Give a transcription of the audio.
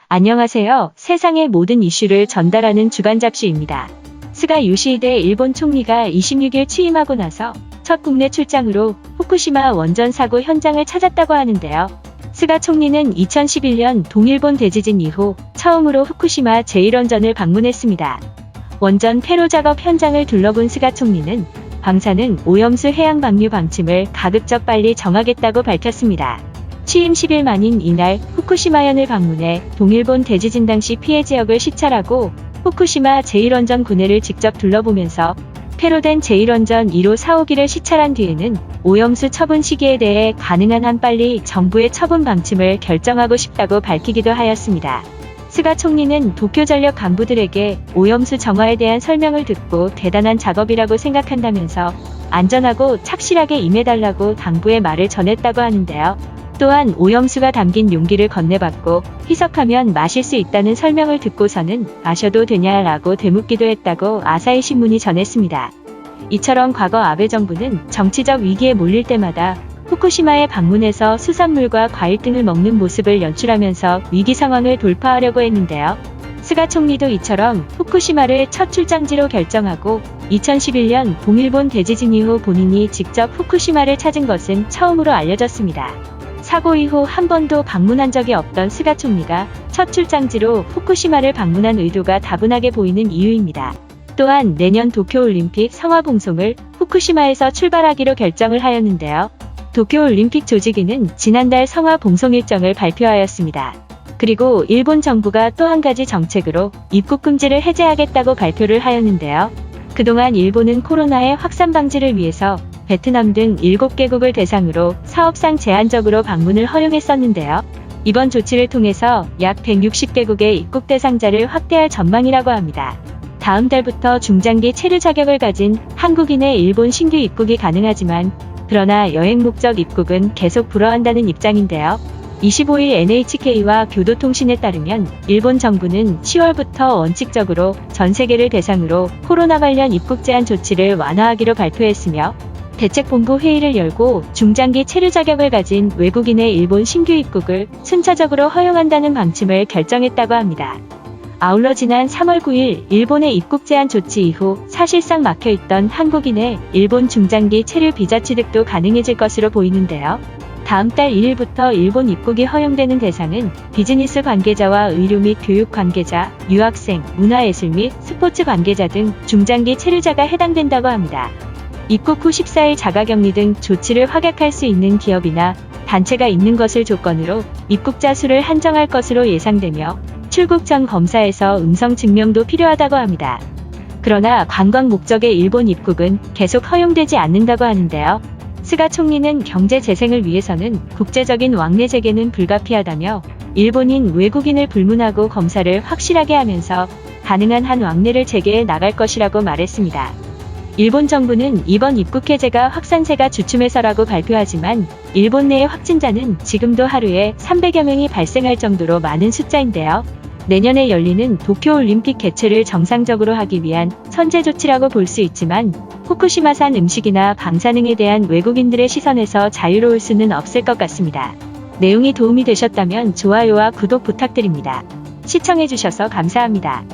안녕하세요. 세상의 모든 이슈를 전달하는 주간 잡지입니다. 스가 요시히데 일본 총리가 26일 취임하고 나서 첫 국내 출장으로 후쿠시마 원전 사고 현장을 찾았다고 하는데요. 스가 총리는 2011년 동일본 대지진 이후 처음으로 후쿠시마 제1원전을 방문했습니다. 원전 폐로 작업 현장을 둘러본 스가 총리는 방사능 오염수 해양 방류 방침을 가급적 빨리 정하겠다고 밝혔습니다. 취임 10일 만인 이날 후쿠시마현을 방문해 동일본 대지진 당시 피해 지역을 시찰하고 후쿠시마 제1원전 군해를 직접 둘러보면서 폐로된 제1원전 1호 4호기를 시찰한 뒤에는 오염수 처분 시기에 대해 가능한 한 빨리 정부의 처분 방침을 결정하고 싶다고 밝히기도 하였습니다. 스가 총리는 도쿄전력 간부들에게 오염수 정화에 대한 설명을 듣고 대단한 작업이라고 생각한다면서 안전하고 착실하게 임해달라고 당부의 말을 전했다고 하는데요. 또한 오염수가 담긴 용기를 건네받고 희석하면 마실 수 있다는 설명을 듣고서는 마셔도 되냐라고 되묻기도 했다고 아사히 신문이 전했습니다. 이처럼 과거 아베 정부는 정치적 위기에 몰릴 때마다 후쿠시마에 방문해서 수산물과 과일 등을 먹는 모습을 연출하면서 위기 상황을 돌파하려고 했는데요. 스가 총리도 이처럼 후쿠시마를 첫 출장지로 결정하고 2011년 동일본 대지진 이후 본인이 직접 후쿠시마를 찾은 것은 처음으로 알려졌습니다. 사고 이후 한 번도 방문한 적이 없던 스가 총리가 첫 출장지로 후쿠시마를 방문한 의도가 다분하게 보이는 이유입니다. 또한 내년 도쿄올림픽 성화봉송을 후쿠시마에서 출발하기로 결정을 하였는데요. 도쿄올림픽 조직위는 지난달 성화봉송 일정을 발표하였습니다. 그리고 일본 정부가 또 한 가지 정책으로 입국 금지를 해제하겠다고 발표를 하였는데요. 그동안 일본은 코로나의 확산 방지를 위해서 베트남 등 7개국을 대상으로 사업상 제한적으로 방문을 허용했었는데요. 이번 조치를 통해서 약 160개국의 입국 대상자를 확대할 전망이라고 합니다. 다음 달부터 중장기 체류 자격을 가진 한국인의 일본 신규 입국이 가능하지만 그러나 여행 목적 입국은 계속 불허한다는 입장인데요. 25일 NHK와 교도통신에 따르면 일본 정부는 10월부터 원칙적으로 전 세계를 대상으로 코로나 관련 입국 제한 조치를 완화하기로 발표했으며 대책본부 회의를 열고 중장기 체류 자격을 가진 외국인의 일본 신규 입국을 순차적으로 허용한다는 방침을 결정했다고 합니다. 아울러 지난 3월 9일 일본의 입국 제한 조치 이후 사실상 막혀있던 한국인의 일본 중장기 체류 비자 취득도 가능해질 것으로 보이는데요. 다음 달 1일부터 일본 입국이 허용되는 대상은 비즈니스 관계자와 의료 및 교육 관계자, 유학생, 문화예술 및 스포츠 관계자 등 중장기 체류자가 해당된다고 합니다. 입국 후 14일 자가격리 등 조치를 확약할 수 있는 기업이나 단체가 있는 것을 조건으로 입국자 수를 한정할 것으로 예상되며 출국 전 검사에서 음성 증명도 필요하다고 합니다. 그러나 관광 목적의 일본 입국은 계속 허용되지 않는다고 하는데요. 스가 총리는 경제 재생을 위해서는 국제적인 왕래 재개는 불가피하다며 일본인 외국인을 불문하고 검사를 확실하게 하면서 가능한 한 왕래를 재개해 나갈 것이라고 말했습니다. 일본 정부는 이번 입국 해제가 확산세가 주춤해서라고 발표하지만 일본 내의 확진자는 지금도 하루에 300여 명이 발생할 정도로 많은 숫자인데요. 내년에 열리는 도쿄올림픽 개최를 정상적으로 하기 위한 선제 조치라고 볼 수 있지만 후쿠시마산 음식이나 방사능에 대한 외국인들의 시선에서 자유로울 수는 없을 것 같습니다. 내용이 도움이 되셨다면 좋아요와 구독 부탁드립니다. 시청해주셔서 감사합니다.